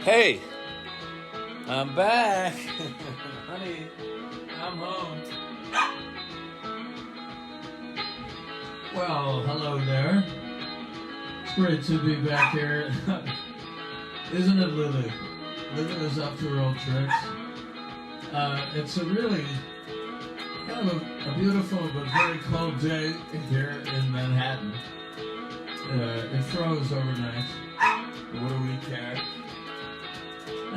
Hey, I'm back. Honey, I'm home. Well, hello there. It's great to be back here. Isn't it, Lily? Lily is up to her old tricks. It's a really kind of a beautiful but very cold day here in Manhattan. It froze overnight. What do we care?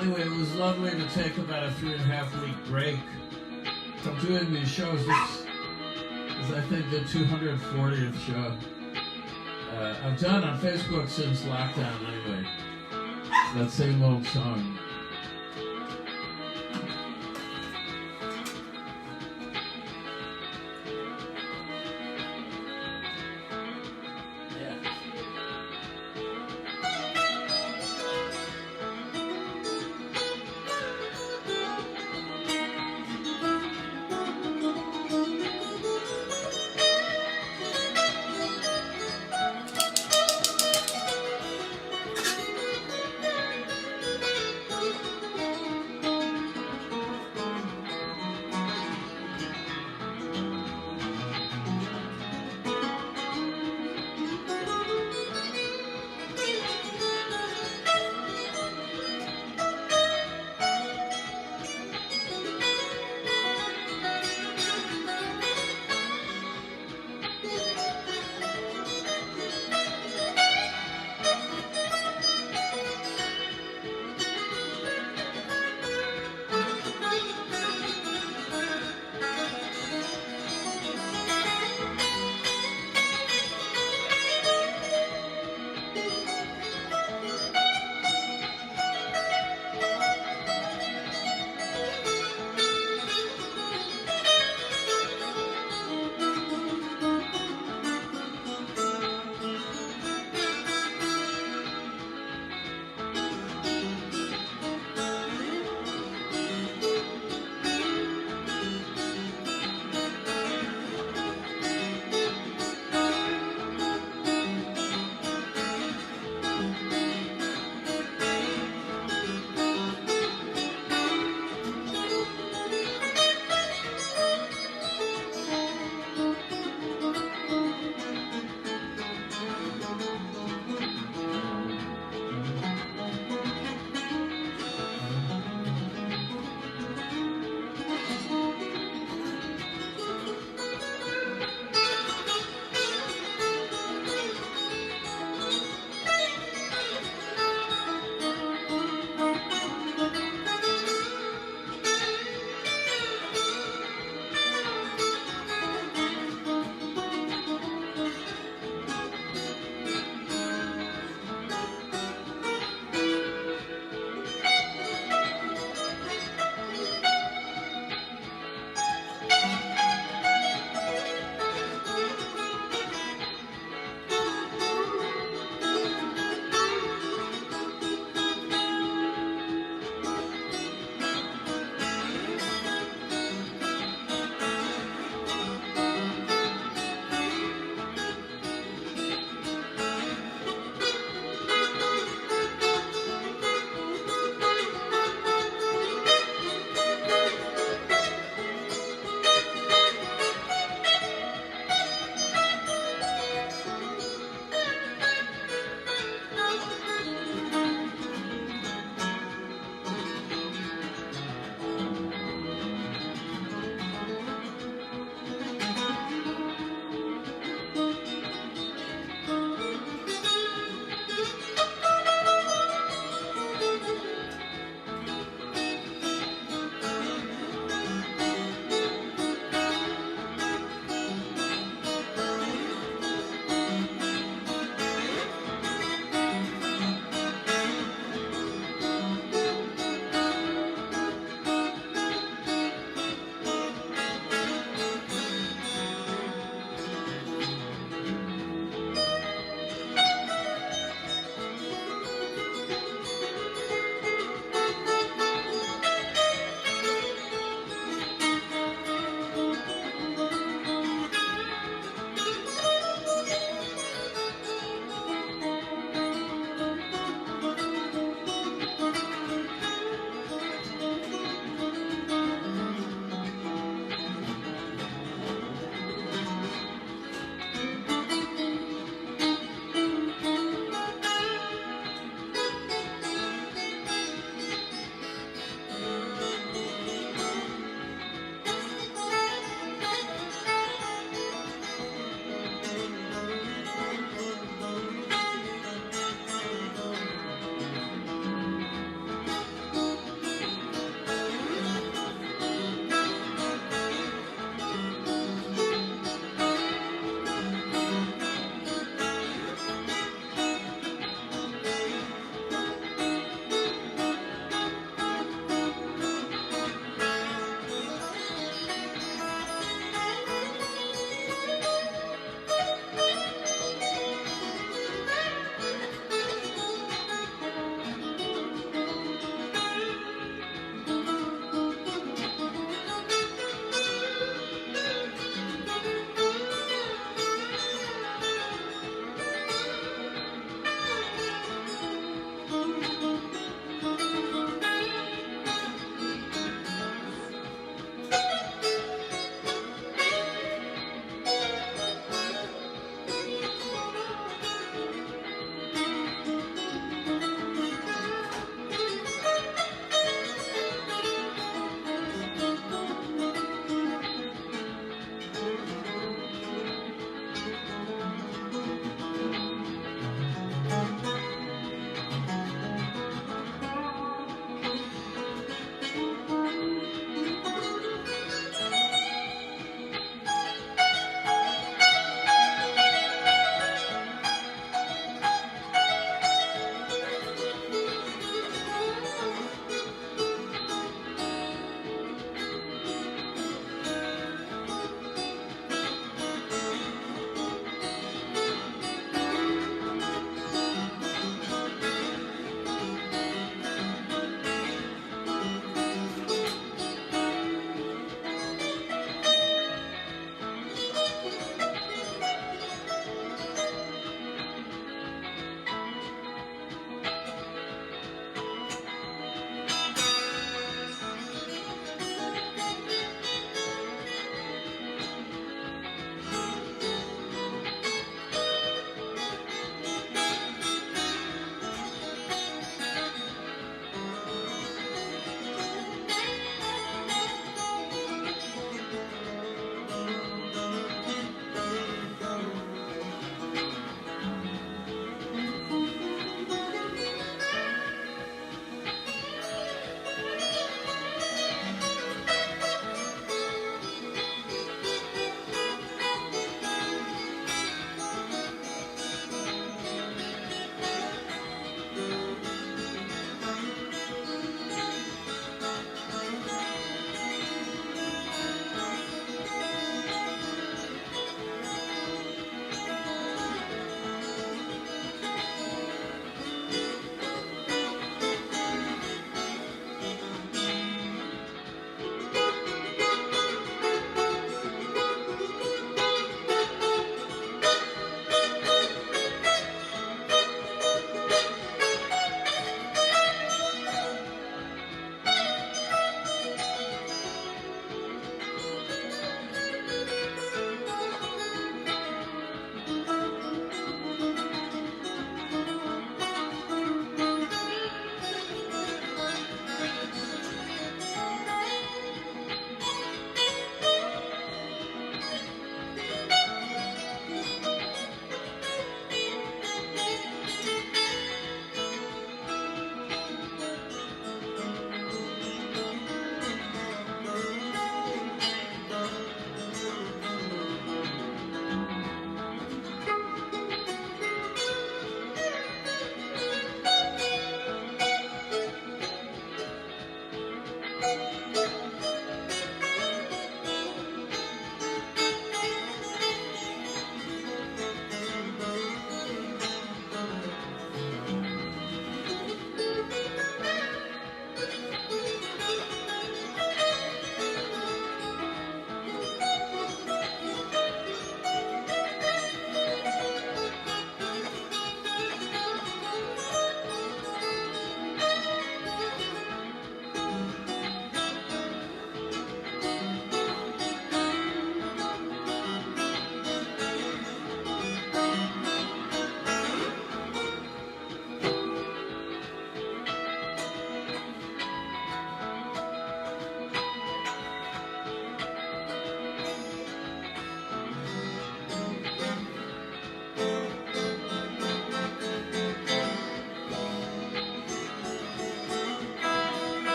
Anyway, it was lovely to take about a 3.5 week break from doing these shows. This is, I think, the 240th show I've done on Facebook since lockdown anyway. That same old song.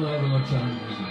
love electronic music.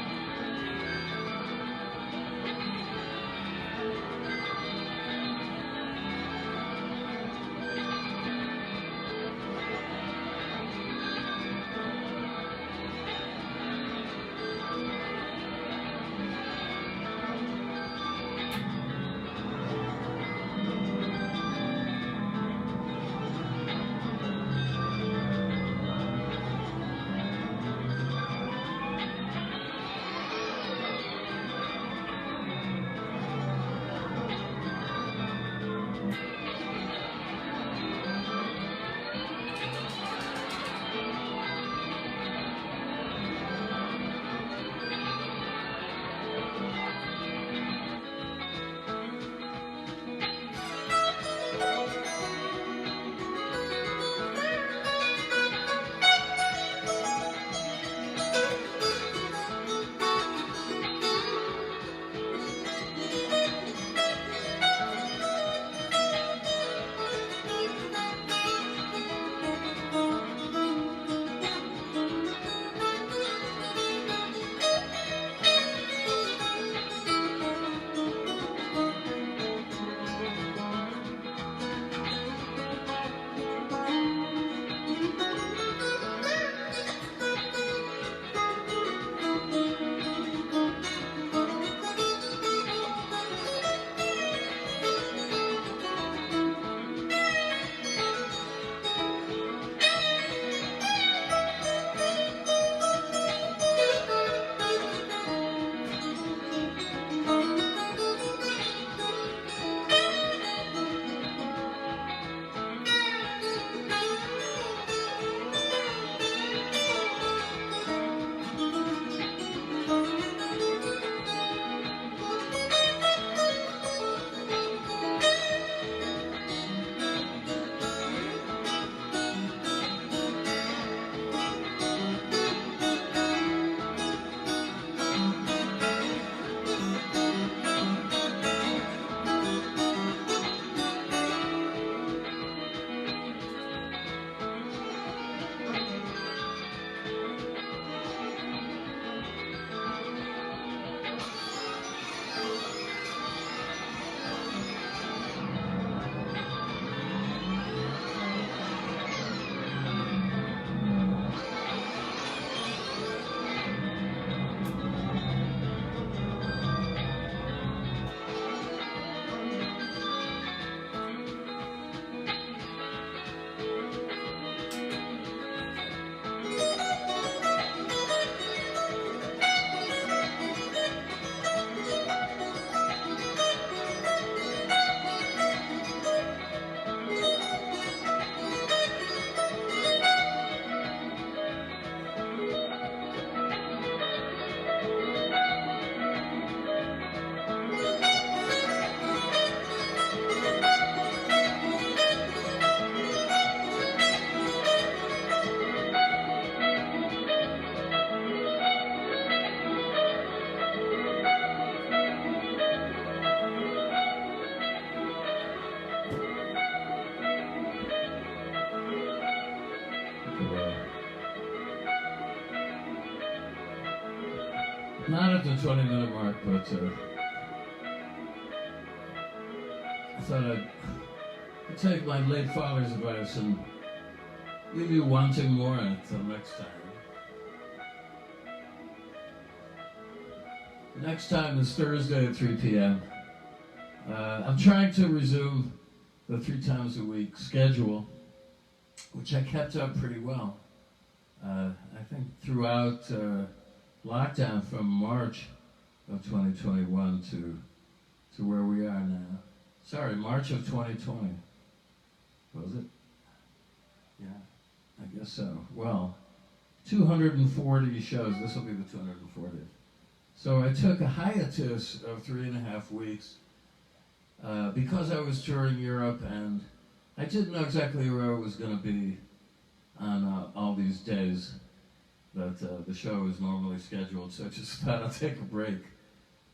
Not at the 20-minute mark, but I thought I'd take my late father's advice and leave you wanting more until next time. Next time is Thursday at 3 p.m. I'm trying to resume the 3 times a week schedule, which I kept up pretty well. I think throughout lockdown from March of 2021 to where we are now. Sorry, March of 2020. Was it? Yeah, I guess so. Well, 240 shows. This will be the 240th. So I took a hiatus of 3.5 weeks because I was touring Europe and I didn't know exactly where I was going to be on all these days that the show is normally scheduled, so I just thought I'll take a break,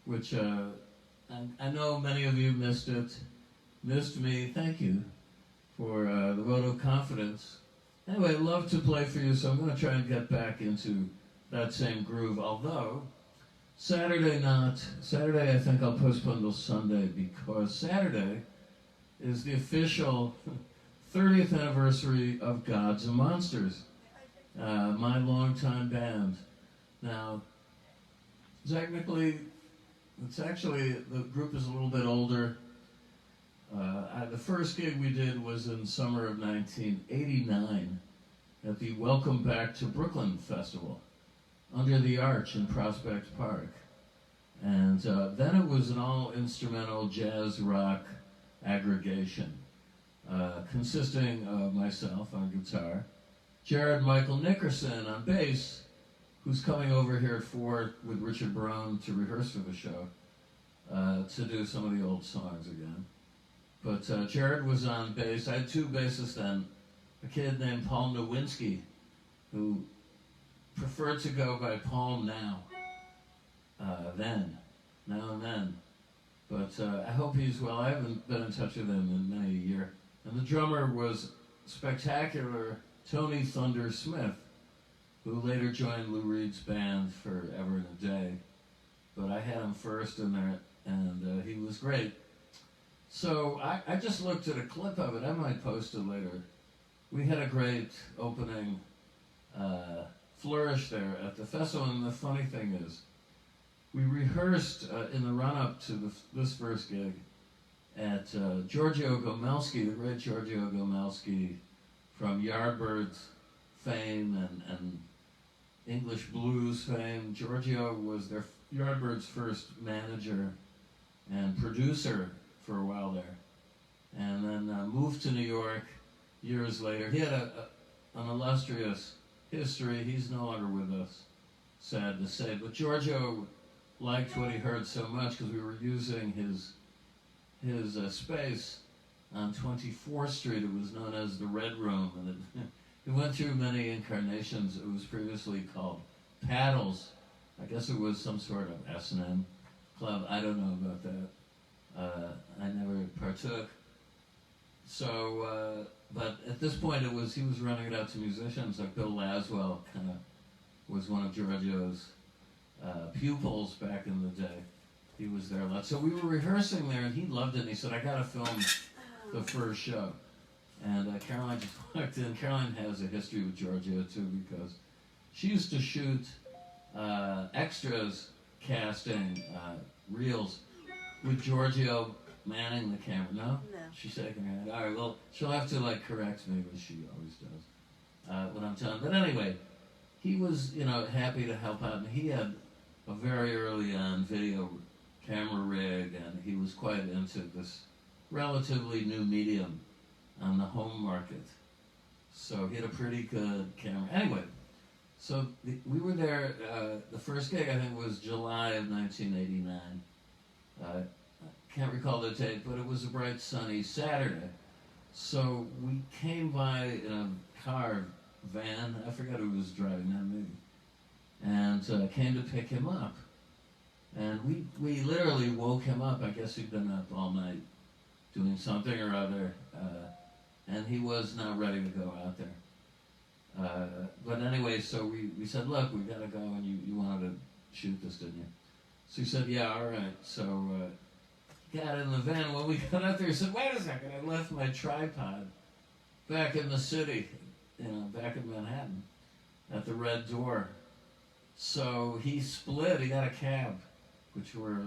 which I know many of you missed me. Thank you for the vote of confidence. Anyway, I'd love to play for you, so I'm going to try and get back into that same groove, although Saturday not. Saturday I think I'll postpone till Sunday because Saturday is the official 30th anniversary of Gods and Monsters, my longtime band. Now, technically, the group is a little bit older. The first gig we did was in summer of 1989 at the Welcome Back to Brooklyn Festival under the Arch in Prospect Park. And then it was an all-instrumental jazz rock aggregation consisting of myself on guitar, Jared Michael Nickerson on bass, who's coming over here at 4 with Richard Barone to rehearse for the show to do some of the old songs again. But Jared was on bass. I had 2 bassists then, a kid named Paul Nowinski, who preferred to go by Paul now and then. But I hope he's well. I haven't been in touch with him in many a year. And the drummer was spectacular Tony Thunder Smith, who later joined Lou Reed's band for Ever and a Day. But I had him first in there, and he was great. So I just looked at a clip of it. I might post it later. We had a great opening flourish there at the festival, and the funny thing is, we rehearsed in the run-up to this first gig at Giorgio Gomelski, the great Giorgio Gomelski from Yardbirds fame and English blues fame. Giorgio was their Yardbirds' first manager and producer for a while there, and then moved to New York years later. He had an illustrious history. He's no longer with us, sad to say, but Giorgio liked what he heard so much because we were using his space on 24th Street. It was known as the Red Room, and it went through many incarnations. It was previously called Paddles. I guess it was some sort of S&M club. I don't know about that. I never partook. So, but at this point, he was running it out to musicians. Like Bill Laswell kind of was one of Giorgio's pupils back in the day. He was there a lot. So we were rehearsing there, and he loved it. And he said, "I got to film the first show." And Caroline just walked in. Caroline has a history with Giorgio too, because she used to shoot extras, casting reels with Giorgio manning the camera. No? No. She's shaking her head. All right, well, she'll have to correct me, as she always does, when I'm done. But anyway, he was, happy to help out, and he had a very early on video camera rig, and he was quite into this relatively new medium on the home market. So he had a pretty good camera. Anyway, so we were there, the first gig I think was July of 1989. I can't recall the date, but it was a bright sunny Saturday. So we came by in a car, van, I forgot who was driving, not me, and came to pick him up. And we literally woke him up. I guess he'd been up all night doing something or other, and he was not ready to go out there. But anyway, so we said, "Look, we gotta go," and you wanted to shoot this, didn't you? So he said, "Yeah, all right." So got in the van. When we got out there, he said, "Wait a second, I left my tripod back in the city, back in Manhattan, at the Red Door." So he split. He got a cab, which were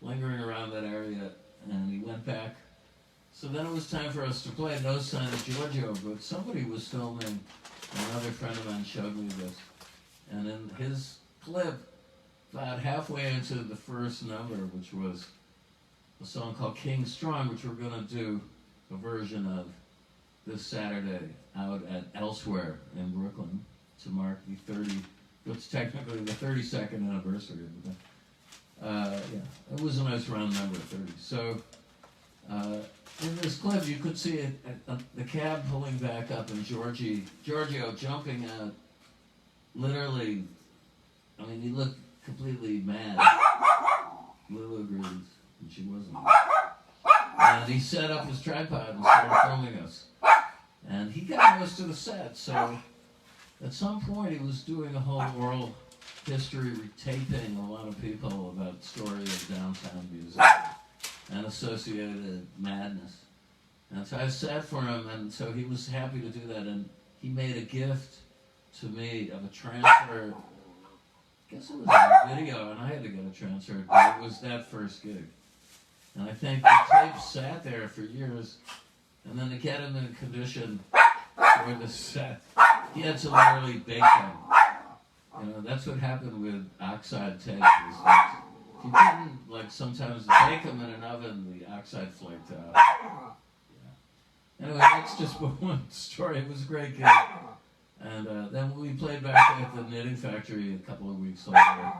lingering around that area, and he went back. So then it was time for us to play No Sign of Giorgio, but somebody was filming. Another friend of mine showed me this, and in his clip, about halfway into the first number, which was a song called King Strong, which we're going to do a version of this Saturday out at Elsewhere in Brooklyn to mark what's technically the 32nd anniversary of the it was a nice round number, 30. So in this clip, you could see the cab pulling back up and Giorgio jumping out, literally. I mean, he looked completely mad. Lou agrees, and she wasn't. And he set up his tripod and started filming us. And he got most of the set, so at some point he was doing a whole oral history retaping a lot of people about the story of downtown music and associated madness. And so I sat for him, and so he was happy to do that, and he made a gift to me of a transfer. I guess it was a video, and I had to get a transfer, but it was that first gig. And I think the tape sat there for years, and then to get him in condition for the set, he had to literally bake them. You know, that's what happened with oxide tapes. Is that if you didn't, like, sometimes bake them in an oven, the oxide flaked out. Yeah. Anyway, that's just one story. It was a great gig. And then we played back at the Knitting Factory a couple of weeks later.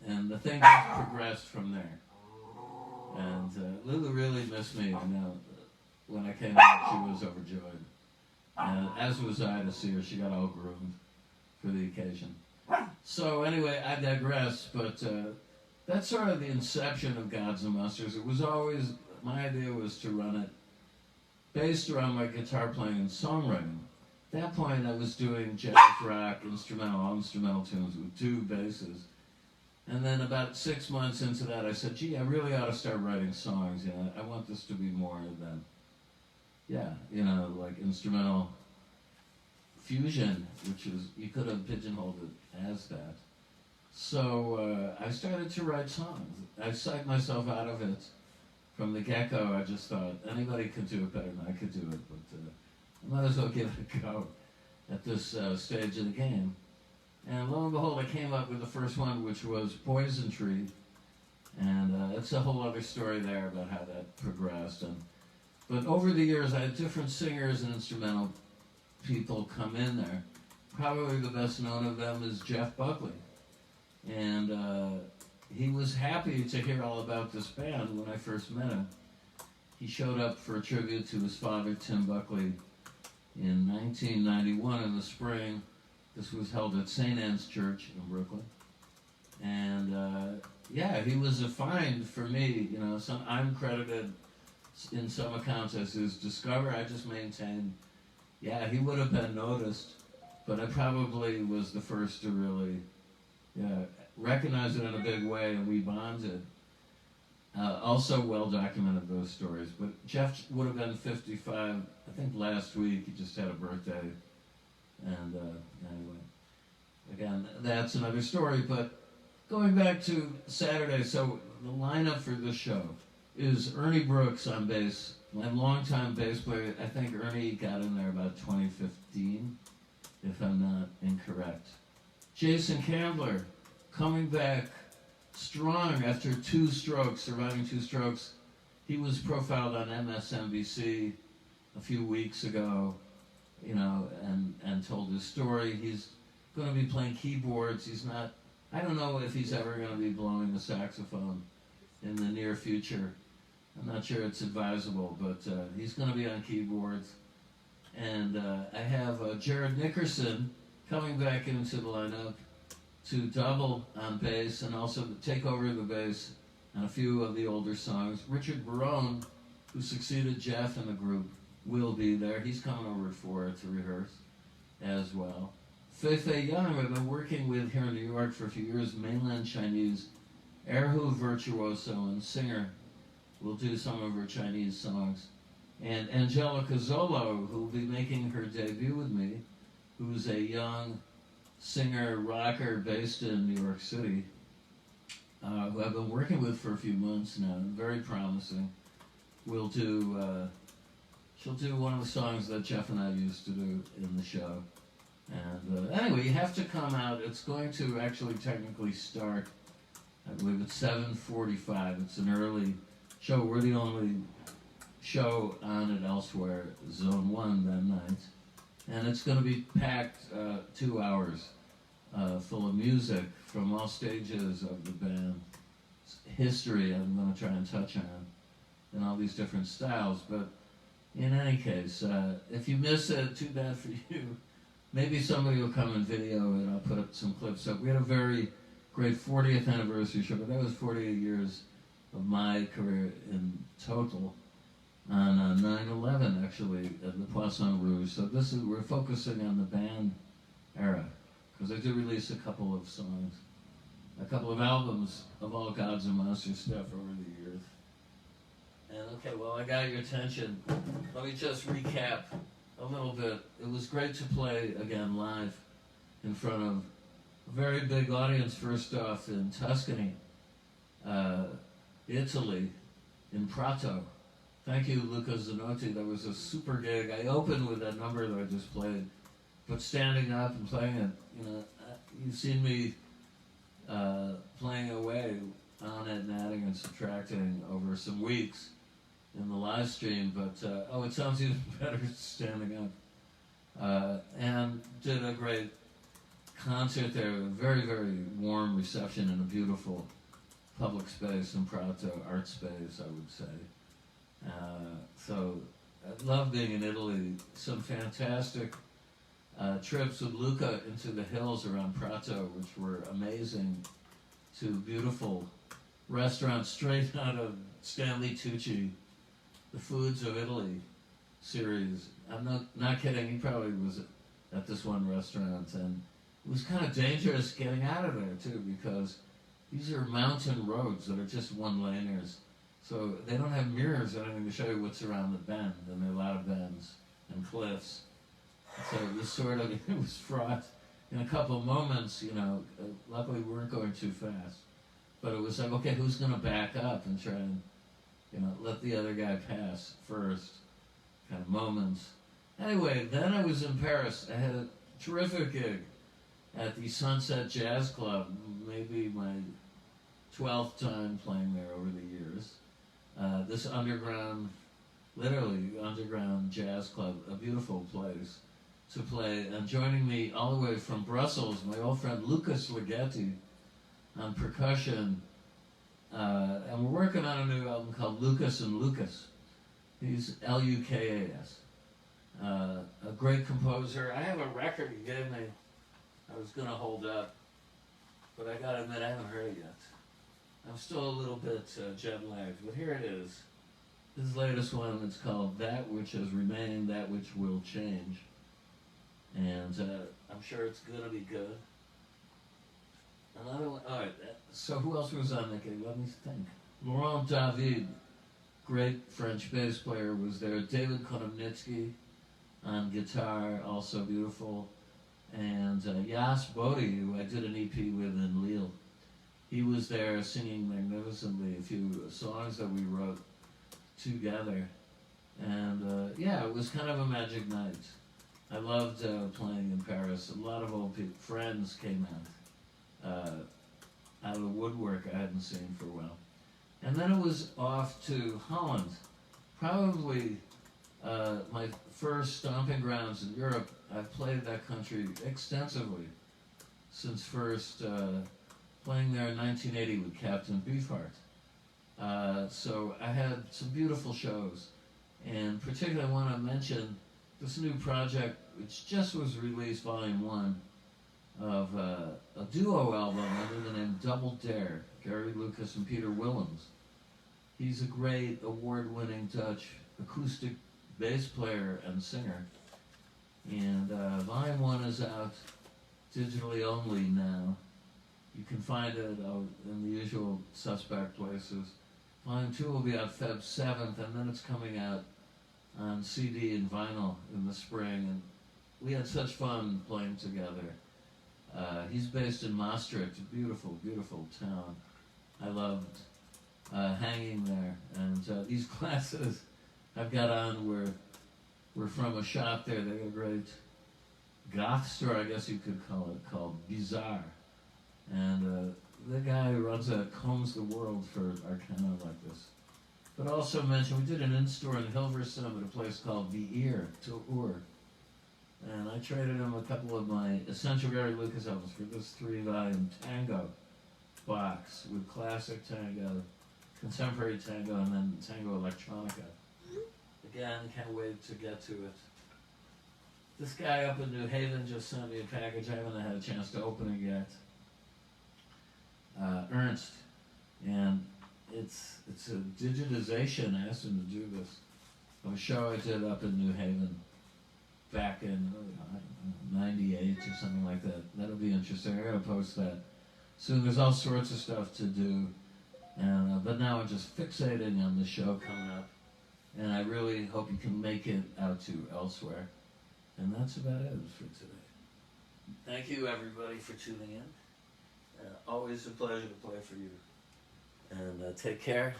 And the thing just progressed from there. And Lulu really missed me. You know, when I came out, she was overjoyed. And as was I to see her. She got all groomed for the occasion. So anyway, I digress, but that's sort of the inception of Gods and Monsters. It was always, my idea was to run it based around my guitar playing and songwriting. At that point, I was doing jazz, rock, all instrumental tunes with two basses. And then about 6 months into that, I said, gee, I really ought to start writing songs. You know, I want this to be more than, you know, like instrumental fusion, which is, you could have pigeonholed it as that. So I started to write songs. I psyched myself out of it from the get-go. I just thought, anybody could do it better than I could do it, but I might as well give it a go at this stage of the game. And lo and behold, I came up with the first one, which was Poison Tree. And it's a whole other story there about how that progressed. But over the years, I had different singers and instrumental people come in there. Probably the best known of them is Jeff Buckley. And he was happy to hear all about this band when I first met him. He showed up for a tribute to his father, Tim Buckley, in 1991 in the spring. This was held at St. Anne's Church in Brooklyn. And he was a find for me. You know, I'm credited in some accounts as his discoverer. I just maintain, he would have been noticed, but I probably was the first to really recognize it in a big way, and we bonded. Also well documented those stories. But Jeff would have been 55, I think last week. He just had a birthday. And anyway, again, that's another story. But going back to Saturday, so the lineup for this show is Ernie Brooks on bass, my longtime bass player. I think Ernie got in there about 2015, if I'm not incorrect. Jason Candler, coming back strong after surviving two strokes. He was profiled on MSNBC a few weeks ago, you know, and told his story. He's going to be playing keyboards. I don't know if he's ever going to be blowing the saxophone in the near future. I'm not sure it's advisable, but he's going to be on keyboards. And I have Jared Nickerson coming back into the lineup to double on bass and also to take over the bass on a few of the older songs. Richard Barone, who succeeded Jeff in the group, will be there. He's coming over to rehearse as well. Fei Young, I've been working with here in New York for a few years, mainland Chinese erhu virtuoso and singer, will do some of her Chinese songs. And Angelica Zolo, who will be making her debut with me, who's a young singer, rocker based in New York City, who I've been working with for a few months now, very promising. She'll do one of the songs that Jeff and I used to do in the show. And anyway, you have to come out. It's going to actually technically start, I believe it's 7:45. It's an early show. We're the only show on it elsewhere, Zone 1 that night. And it's going to be packed 2 hours full of music from all stages of the band's history. I'm going to try and touch on in all these different styles. But in any case, if you miss it, too bad for you. Maybe somebody will come and video it. I'll put up some clips up. We had a very great 40th anniversary show, but that was 48 years of my career in total on 9/11, actually, at the Poisson Rouge. So we're focusing on the band era, because I did release a couple of songs, a couple of albums of all Gods and Monsters stuff over the years. And okay, well, I got your attention. Let me just recap a little bit. It was great to play again live in front of a very big audience, first off in Tuscany, Italy, in Prato. Thank you, Luca Zanotti. That was a super gig. I opened with that number that I just played, but standing up and playing it, you've seen me playing away on it and adding and subtracting over some weeks in the live stream, but it sounds even better standing up. And did a great concert there, a very, very warm reception in a beautiful public space in Prato, art space, I would say. So I love being in Italy. Some fantastic trips with Luca into the hills around Prato, which were amazing, to beautiful restaurants straight out of Stanley Tucci, The Foods of Italy series. I'm not kidding, he probably was at this one restaurant, and it was kind of dangerous getting out of there too, because these are mountain roads that are just one-laners. So they don't have mirrors or anything to show you what's around the bend, and there are a lot of bends and cliffs. So it was it was fraught in a couple of moments, luckily we weren't going too fast. But it was like, okay, who's going to back up and try and, let the other guy pass first, kind of moments. Anyway, then I was in Paris. I had a terrific gig at the Sunset Jazz Club, maybe my 12th time playing there over the years. This literally underground jazz club, a beautiful place to play. And joining me all the way from Brussels, my old friend Lucas Ligeti on percussion. And we're working on a new album called Lucas and Lucas. He's Lukas. A great composer. I have a record he gave me I was going to hold up, but I got to admit I haven't heard it yet. I'm still a little bit jet-lagged, but here it is. His latest one, it's called That Which Has Remained, That Which Will Change. And I'm sure it's going to be good. Another one, all right, so who else was on that gig? Let me think. Laurent David, great French bass player, was there. David Kononitsky on guitar, also beautiful. And Jas Bodhi, who I did an EP with in Lille. He was there singing magnificently a few songs that we wrote together. And it was kind of a magic night. I loved playing in Paris. A lot of old friends came out of the woodwork I hadn't seen for a while. And then it was off to Holland. Probably my first stomping grounds in Europe. I've played that country extensively since first playing there in 1980 with Captain Beefheart. So I had some beautiful shows, and particularly I want to mention this new project, which just was released, Volume 1, of a duo album under the name Double Dare, Gary Lucas and Peter Willems. He's a great award-winning Dutch acoustic bass player and singer. And Volume 1 is out digitally only now. You can find it in the usual suspect places. Volume 2 will be out Feb 7th, and then it's coming out on CD and vinyl in the spring. And we had such fun playing together. He's based in Maastricht, a beautiful, beautiful town. I loved hanging there. And these glasses I've got on were from a shop there. They got a great goth store, I guess you could call it, called Bizarre. And the guy who runs that combs the world for Arcana like this. But also mention, we did an in-store in Hilversum at a place called The Ear, to Ur. And I traded him a couple of my Essential Gary Lucas albums for this 3-volume tango box with classic tango, contemporary tango, and then tango electronica. Again, can't wait to get to it. This guy up in New Haven just sent me a package. I haven't had a chance to open it yet. Ernst, and it's a digitization. I asked him to do this of a show I did up in New Haven, back in, I don't know, 98 or something like that. That'll be interesting. I gotta post that soon. There's all sorts of stuff to do. And, but now I'm just fixating on the show coming up. And I really hope you can make it out to elsewhere. And that's about it for today. Thank you, everybody, for tuning in. Always a pleasure to play for you. And take care.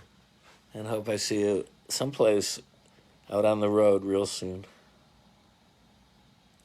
And hope I see you someplace out on the road real soon.